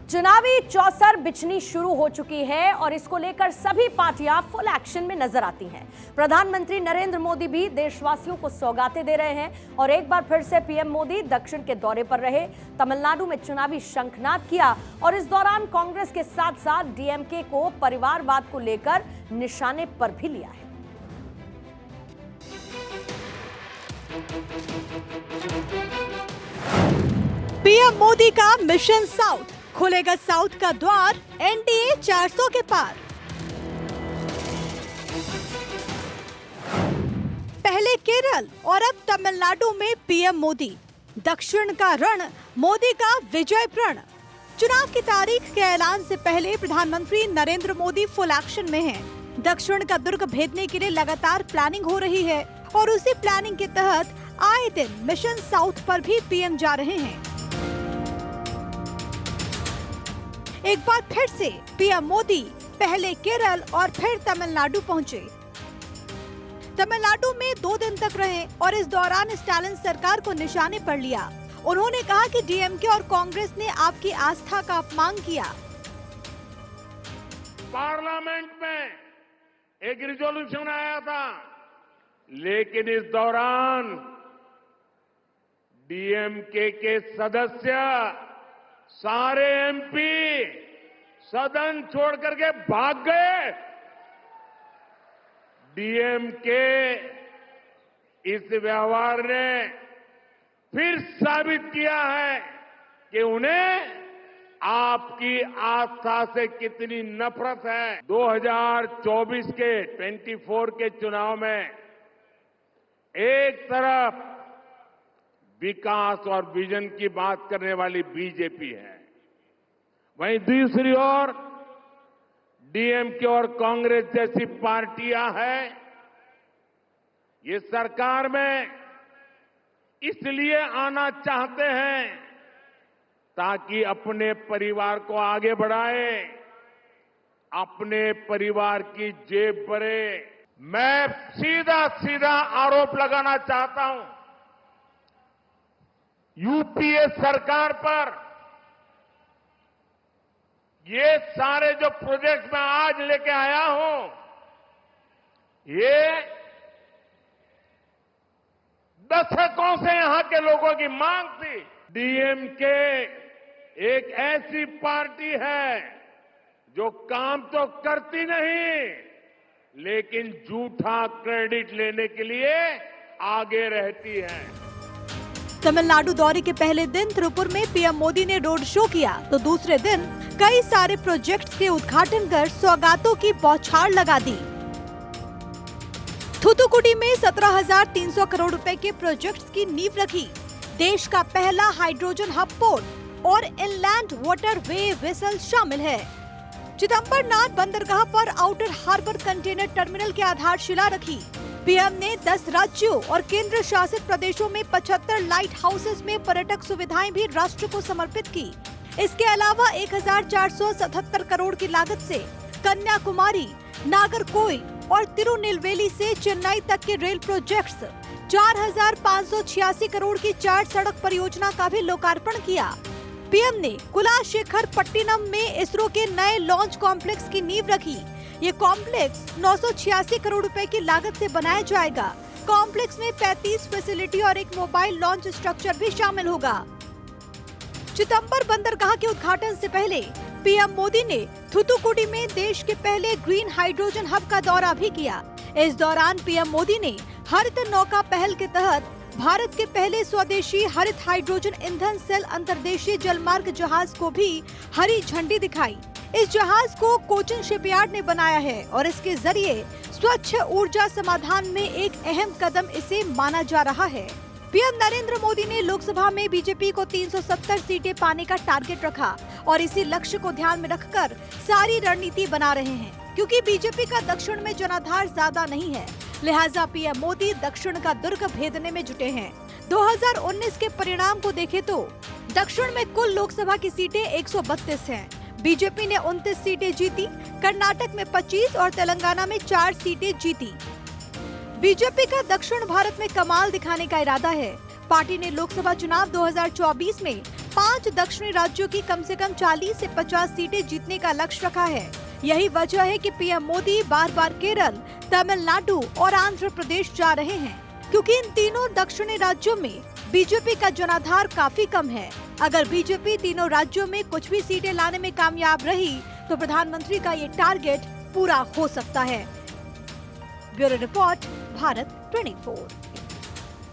चुनावी चौसर बिछनी शुरू हो चुकी है और इसको लेकर सभी पार्टियां फुल एक्शन में नजर आती हैं। प्रधानमंत्री नरेंद्र मोदी भी देशवासियों को सौगातें दे रहे हैं और एक बार फिर से पीएम मोदी दक्षिण के दौरे पर रहे। तमिलनाडु में चुनावी शंखनाद किया और इस दौरान कांग्रेस के साथ साथ डीएमके को परिवारवाद को लेकर निशाने पर भी लिया है। पीएम मोदी का मिशन साउथ, खुलेगा साउथ का द्वार एनडीए 400 के पार। पहले केरल और अब तमिलनाडु में पीएम मोदी, दक्षिण का रण, मोदी का विजय प्रण। चुनाव की तारीख के ऐलान से पहले प्रधानमंत्री नरेंद्र मोदी फुल एक्शन में हैं। दक्षिण का दुर्ग भेदने के लिए लगातार प्लानिंग हो रही है और उसी प्लानिंग के तहत आए दिन मिशन साउथ पर भी पीएम जा रहे हैं। एक बार फिर से पीएम मोदी पहले केरल और फिर तमिलनाडु पहुंचे। तमिलनाडु में 2 दिन तक रहे और इस दौरान स्टालिन सरकार को निशाने पर लिया। उन्होंने कहा कि डीएमके और कांग्रेस ने आपकी आस्था का अपमान किया। पार्लियामेंट में एक रिजोल्यूशन आया था, लेकिन इस दौरान डीएमके के सदस्य सारे एमपी सदन छोड़ करके भाग गए। डीएमके इस व्यवहार ने फिर साबित किया है कि उन्हें आपकी आस्था से कितनी नफरत है। 2024 के 24 के चुनाव में एक तरफ विकास और विजन की बात करने वाली बीजेपी है, वहीं दूसरी ओर डीएमके और कांग्रेस जैसी पार्टियां हैं। ये सरकार में इसलिए आना चाहते हैं ताकि अपने परिवार को आगे बढ़ाए, अपने परिवार की जेब भरे। मैं सीधा सीधा आरोप लगाना चाहता हूं यूपीए सरकार पर। ये सारे जो प्रोजेक्ट मैं आज लेके आया हूं, ये दशकों से यहां के लोगों की मांग थी। डीएमके एक ऐसी पार्टी है जो काम तो करती नहीं, लेकिन झूठा क्रेडिट लेने के लिए आगे रहती है। तमिलनाडु दौरे के पहले दिन तिरुपुर में पीएम मोदी ने रोड शो किया तो दूसरे दिन कई सारे प्रोजेक्ट्स के उद्घाटन कर सौगातों की बौछार लगा दी। थूथुकुडी में 17,300 करोड़ रुपए के प्रोजेक्ट्स की नींव रखी। देश का पहला हाइड्रोजन हब पोर्ट और इनलैंड वाटर वे वेसल शामिल है। चिदम्बरनाथ बंदरगाह पर आउटर हार्बर कंटेनर टर्मिनल की आधारशिला रखी। पीएम ने 10 राज्यों और केंद्र शासित प्रदेशों में 75 लाइट हाउसेस में पर्यटक सुविधाएं भी राष्ट्र को समर्पित की। इसके अलावा 1,477 करोड़ की लागत से कन्याकुमारी, नागरकोइल और तिरुनेलवेली से चेन्नई तक के रेल प्रोजेक्ट्स, 4,586 करोड़ की 4 सड़क परियोजना का भी लोकार्पण किया। पीएम ने कुलाशेखरपट्टिनम में इसरो के नए लॉन्च कॉम्प्लेक्स की नींव रखी। ये कॉम्प्लेक्स 986 करोड़ रुपए की लागत से बनाया जाएगा। कॉम्प्लेक्स में 35 फैसिलिटी और एक मोबाइल लॉन्च स्ट्रक्चर भी शामिल होगा। चिदम्बर बंदरगाह के उद्घाटन से पहले पीएम मोदी ने थूथुकुडी में देश के पहले ग्रीन हाइड्रोजन हब का दौरा भी किया। इस दौरान पीएम मोदी ने हरित नौका पहल के तहत भारत के पहले स्वदेशी हरित हाइड्रोजन ईंधन सेल अंतर्देशीय जलमार्ग जहाज को भी हरी झंडी दिखाई। इस जहाज को कोचिन शिपयार्ड ने बनाया है और इसके जरिए स्वच्छ ऊर्जा समाधान में एक अहम कदम इसे माना जा रहा है। पीएम नरेंद्र मोदी ने लोकसभा में बीजेपी को 370 सीटें पाने का टारगेट रखा और इसी लक्ष्य को ध्यान में रखकर सारी रणनीति बना रहे हैं। क्योंकि बीजेपी का दक्षिण में जनाधार ज्यादा नहीं है, लिहाजा पीएम मोदी दक्षिण का दुर्ग भेदने में जुटे हैं। 2019 के परिणाम को देखें तो दक्षिण में कुल लोकसभा की सीटें 132 हैं। बीजेपी ने 29 सीटें जीती, कर्नाटक में 25 और तेलंगाना में 4 सीटें जीती। बीजेपी का दक्षिण भारत में कमाल दिखाने का इरादा है। पार्टी ने लोकसभा चुनाव 2024 में 5 दक्षिणी राज्यों की कम से कम 40 से 50 सीटें जीतने का लक्ष्य रखा है। यही वजह है कि पीएम मोदी बार बार केरल, तमिलनाडु और आंध्र प्रदेश जा रहे हैं, क्योंकि इन तीनों दक्षिणी राज्यों में बीजेपी का जनाधार काफी कम है। अगर बीजेपी तीनों राज्यों में कुछ भी सीटें लाने में कामयाब रही तो प्रधानमंत्री का ये टारगेट पूरा हो सकता है। Bureau report, Bharat 24।